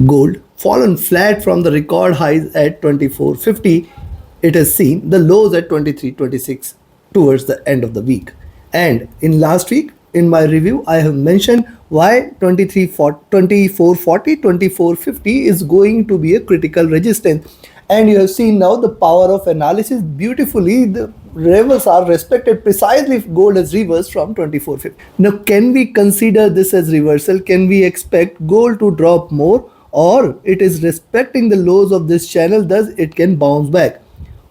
Gold fallen flat from the record highs at 2450. It has seen the lows at 2326 towards the end of the week. And in last week, in my review, I have mentioned why 2440, 2450 is going to be a critical resistance. And you have seen now the power of analysis beautifully. The levels are respected precisely if gold has reversed from 2450. Now, can we consider this as reversal? Can we expect gold to drop more? Or it is respecting the lows of this channel, thus it can bounce back.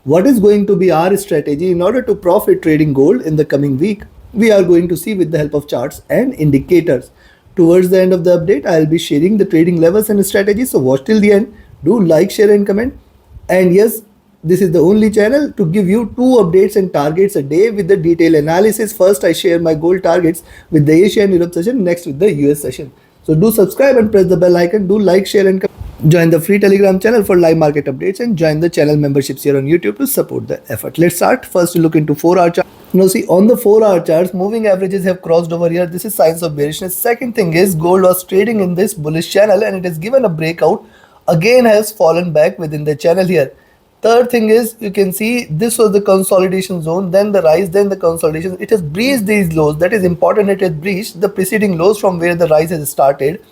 What is going to be our strategy in order to profit trading gold in the coming week? We are going to see with the help of charts and indicators. Towards the end of the update, I will be sharing the trading levels and strategies. So watch till the end. Do like, share and comment. And yes, this is the only channel to give you 2 updates and targets a day with the detailed analysis. First, I share my gold targets with the Asia and Europe session, next with the US session. So do subscribe and press the bell icon. Do like, share and join the free Telegram channel for live market updates and join the channel memberships here on YouTube to support the effort. Let's start. First, we look into 4-hour chart. Now see, on the 4-hour charts, moving averages have crossed over here. This is signs of bearishness. Second thing is gold was trading in this bullish channel and it has given a breakout. Again has fallen back within the channel here. Third thing is, you can see this was the consolidation zone, then the rise, then the consolidation. It has breached these lows. That is important. It has breached the preceding lows from where the rise has started.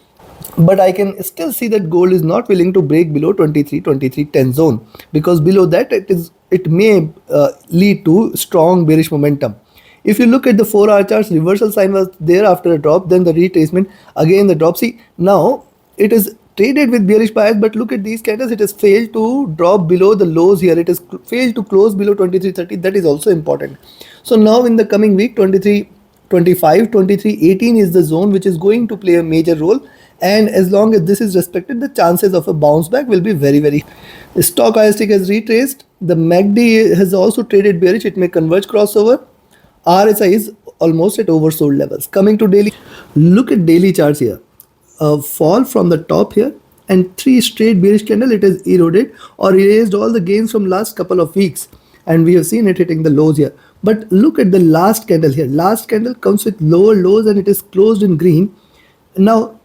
But I can still see that gold is not willing to break below 23-10 zone, because below that it may lead to strong bearish momentum. If you look at the 4-hour charts, reversal sign was there after a drop, then the retracement, again the drop. See, now it is traded with bearish bias, but look at these candles. It has failed to drop below the lows here. It has failed to close below 2330. That is also important. So now in the coming week, 2325, 2318 is the zone which is going to play a major role. And as long as this is respected, the chances of a bounce back will be very, very high. The stochastic has retraced. The MACD has also traded bearish. It may converge crossover. RSI is almost at oversold levels. Coming to daily, look at daily charts here. A fall from the top here and 3 straight bearish candle. It has eroded or erased all the gains from last couple of weeks, and we have seen it hitting the lows here. But look at the last candle here. Last candle comes with lower lows and it is closed in green. Now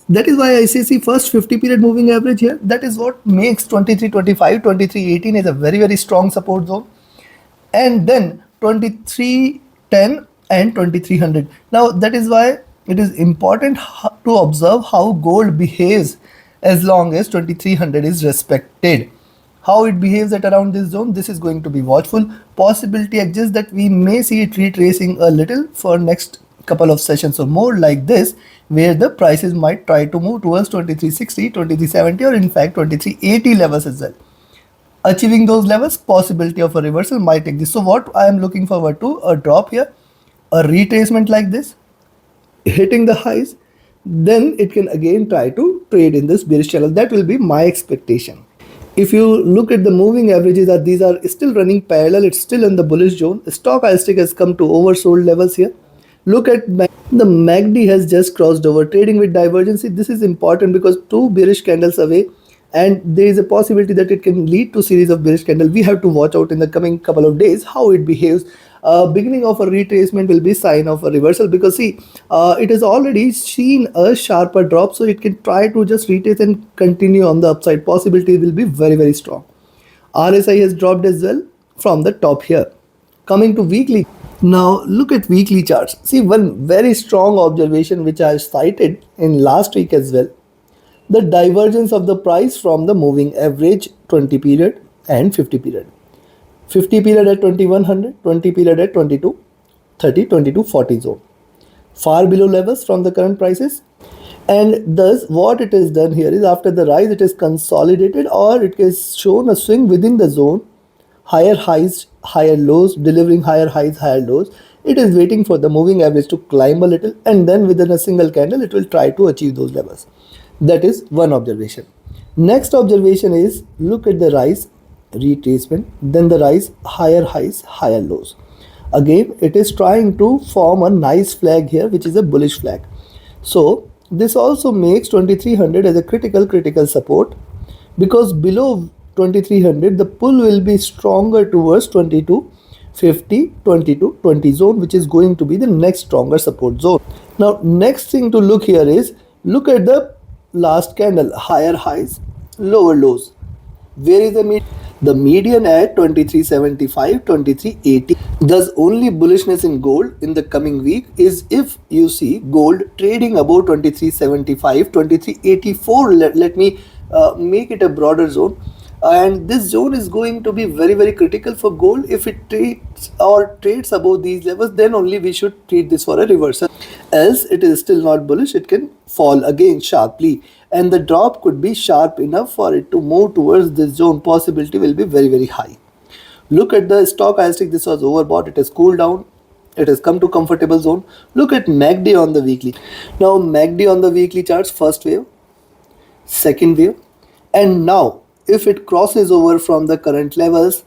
that is why I say, see, first 50 period moving average here, that is what makes 2325, 2318 is a very, very strong support zone. And then 2310 and 2300. Now that is why it is important to observe how gold behaves as long as 2300 is respected. How it behaves at around this zone, this is going to be watchful. Possibility exists that we may see it retracing a little for next couple of sessions or more like this, where the prices might try to move towards 2360, 2370 or in fact 2380 levels as well. Achieving those levels, possibility of a reversal might exist. So what I am looking forward to, a drop here, a retracement like this, hitting the highs, then it can again try to trade in this bearish channel. That will be my expectation. If you look at the moving averages, that these are still running parallel, it's still in the bullish zone. Stochastic has come to oversold levels here. Look at the MACD has just crossed over, trading with divergency. This is important because 2 bearish candles away, and there is a possibility that it can lead to series of bearish candles. We have to watch out in the coming couple of days how it behaves. Beginning of a retracement will be sign of a reversal, because see, it has already seen a sharper drop, so it can try to just retrace and continue on the upside. Possibility will be very, very strong. RSI has dropped as well from the top here. Coming to weekly. Now look at weekly charts. See, one very strong observation which I cited in last week as well. The divergence of the price from the moving average 20 period and 50 period. 50 period at 2100, 20 period at 2230, 2240 zone. Far below levels from the current prices. And thus what it has done here is, after the rise it is consolidated or it has shown a swing within the zone. Higher highs, higher lows, delivering higher highs, higher lows. It is waiting for the moving average to climb a little, and then within a single candle it will try to achieve those levels. That is one observation. Next observation is, look at the rise, retracement, then the rise, higher highs, higher lows. Again it is trying to form a nice flag here, which is a bullish flag. So this also makes 2300 as a critical support, because below 2300 the pull will be stronger towards 2250, 2220 zone, which is going to be the next stronger support zone. Now next thing to look here is, look at the last candle, higher highs, lower lows. Where is the median? The median at 2375, 2380. Thus, only bullishness in gold in the coming week is if you see gold trading above 2375, 2384. Let me make it a broader zone. And this zone is going to be very, very critical for gold. If it trades above these levels, then only we should treat this for a reversal. Else, it is still not bullish. It can fall again sharply, and the drop could be sharp enough for it to move towards this zone. Possibility will be very, very high. Look at the stochastic. This was overbought. It has cooled down. It has come to comfortable zone. Look at MACD on the weekly. Now MACD on the weekly charts, first wave, second wave, and now if it crosses over from the current levels,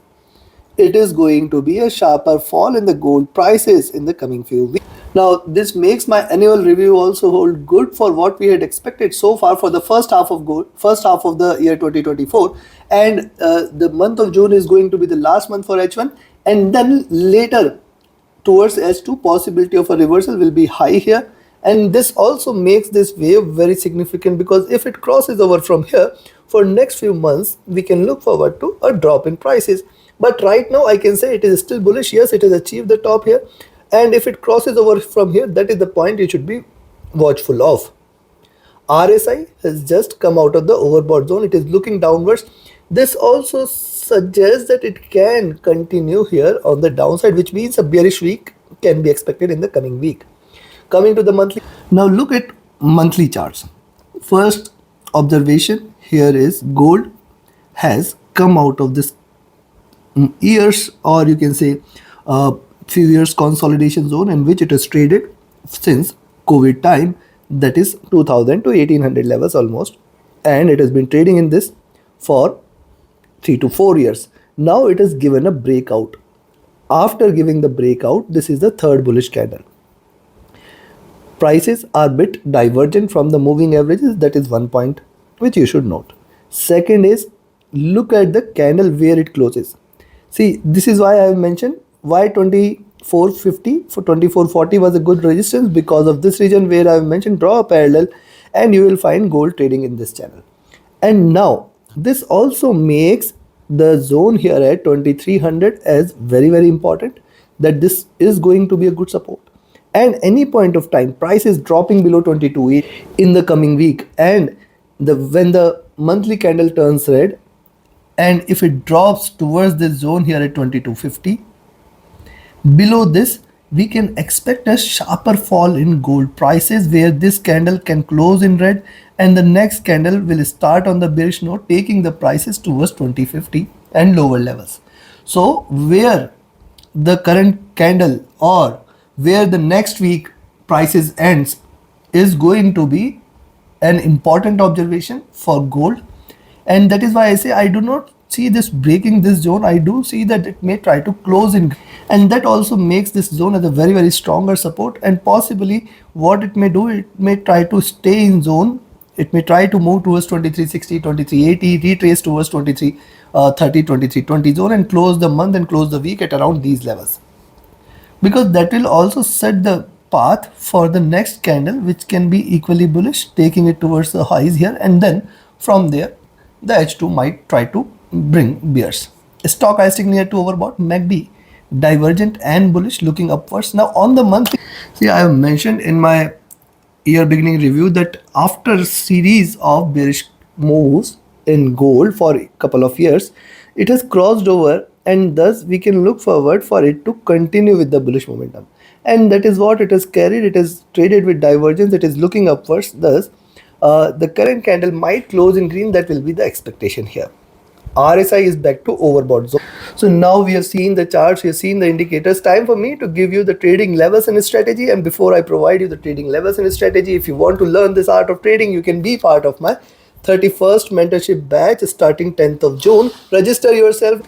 it is going to be a sharper fall in the gold prices in the coming few weeks. Now, this makes my annual review also hold good for what we had expected so far for the first half of gold, first half of the year 2024, and the month of June is going to be the last month for H1, and then later towards H2, possibility of a reversal will be high here, and this also makes this wave very significant, because if it crosses over from here for next few months, we can look forward to a drop in prices. But right now I can say it is still bullish. Yes, it has achieved the top here, and if it crosses over from here, that is the point you should be watchful of. RSI has just come out of the overbought zone. It is looking downwards. This also suggests that it can continue here on the downside, which means a bearish week can be expected in the coming week. Coming to the monthly. Now look at monthly charts. First observation here is gold has come out of this years, or you can say few years consolidation zone in which it has traded since COVID time, that is 2000 to 1800 levels almost, and it has been trading in this for 3 to 4 years. Now it has given a breakout. After giving the breakout, this is the third bullish candle. Prices are a bit divergent from the moving averages. That is one point which you should note. Second is, look at the candle where it closes. See, this is why I have mentioned why 2450 for 2440 was a good resistance, because of this region where I have mentioned draw a parallel and you will find gold trading in this channel. And now this also makes the zone here at 2300 as very, very important, that this is going to be a good support. And any point of time price is dropping below 22.8 in the coming week, and when the monthly candle turns red, and if it drops towards this zone here at 2250, below this we can expect a sharper fall in gold prices, where this candle can close in red and the next candle will start on the bearish note, taking the prices towards 2050 and lower levels. So where the current candle or where the next week prices ends is going to be an important observation for gold, and that is why I say I do not see this breaking this zone. I do see that it may try to close in, and that also makes this zone as a very, very stronger support. And possibly what it may do, it may try to stay in zone. It may try to move towards 2360, 2380, retrace towards 2330, 2320 zone, and close the month and close the week at around these levels, because that will also set the path for the next candle, which can be equally bullish, taking it towards the highs here, and then from there the H2 might try to bring bears. Stochastic near to overbought, MACD divergent and bullish, looking upwards. Now on the monthly, see, I have mentioned in my year beginning review that after a series of bearish moves in gold for a couple of years, it has crossed over, and thus we can look forward for it to continue with the bullish momentum, and that is what it has carried. It has traded with divergence. It is looking upwards. Thus the current candle might close in green. That will be the expectation here. RSI is back to overbought zone. So now we have seen the charts, we have seen the indicators. Time for me to give you the trading levels and strategy. And before I provide you the trading levels and strategy, if you want to learn this art of trading, you can be part of my 31st mentorship batch starting 10th of June. Register yourself.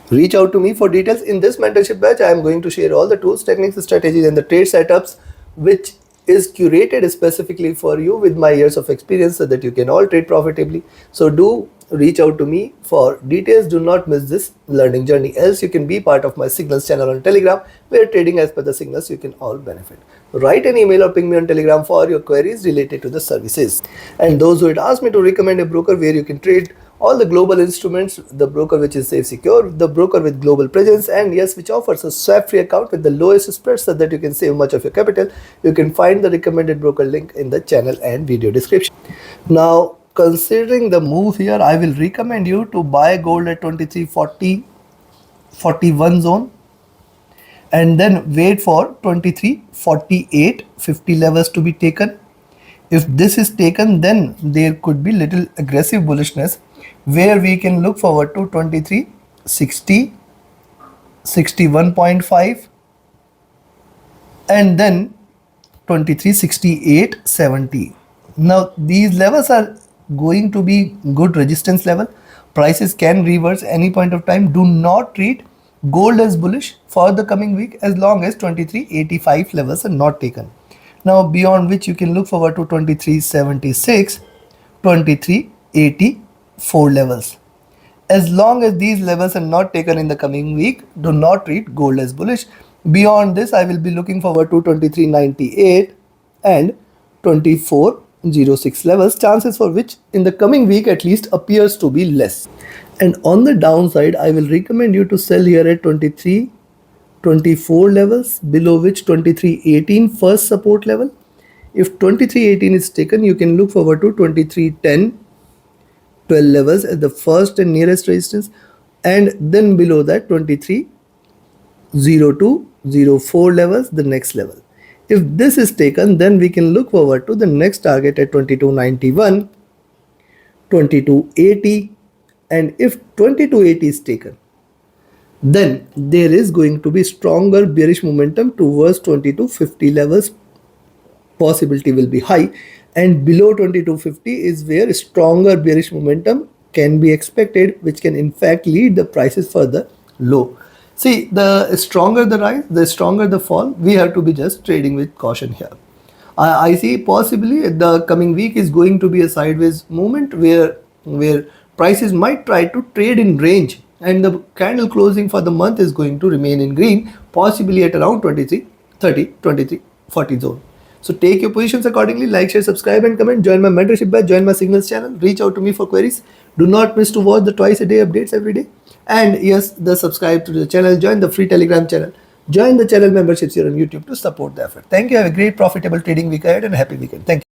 Reach out to me for details. In this mentorship batch, I am going to share all the tools, techniques, strategies, and the trade setups, which is curated specifically for you with my years of experience, so that you can all trade profitably. So do reach out to me for details. Do not miss this learning journey. Else you can be part of my signals channel on Telegram, where trading as per the signals you can all benefit. write an email or ping me on Telegram for your queries related to the services. And those who had asked me to recommend a broker where you can trade all the global instruments, the broker which is safe, secure, the broker with global presence, and yes, which offers a swap free account with the lowest spread so that you can save much of your capital, you can find the recommended broker link in the channel and video description. Now, considering the move here, I will recommend you to buy gold at 2340 41 zone and then wait for 23 48 50 levels to be taken. If this is taken, then there could be little aggressive bullishness where we can look forward to 23 60 61.5 and then 23 68 70. Now these levels are going to be good resistance level. Prices can reverse any point of time. Do not treat gold as bullish for the coming week as long as 2385 levels are not taken. Now beyond which you can look forward to 2376 2384 levels. As long as these levels are not taken in the coming week, do not treat gold as bullish. Beyond this, I will be looking forward to 2398 and 2406 levels, chances for which in the coming week at least appears to be less. And on the downside, I will recommend you to sell here at 2324 levels, below which 2318 first support level. If 2318 is taken, you can look forward to 2310 12 levels at the first and nearest resistance, and then below that 230204 levels, the next level. If this is taken, then we can look forward to the next target at 2291 2280, and if 2280 is taken, then there is going to be stronger bearish momentum towards 2250 levels. Possibility will be high, and below 2250 is where stronger bearish momentum can be expected, which can in fact lead the prices further low. See, the stronger the rise, the stronger the fall. We have to be just trading with caution here. I see possibly the coming week is going to be a sideways movement where prices might try to trade in range, and the candle closing for the month is going to remain in green, possibly at around 2330 2340 zone. So take your positions accordingly. Like, share, subscribe and comment. Join my mentorship batch, join my signals channel, reach out to me for queries. Do not miss to watch the twice a day updates every day. And yes, the subscribe to the channel, join the free Telegram channel, join the channel memberships here on YouTube to support the effort. Thank you. Have a great profitable trading week ahead and a happy weekend. Thank you.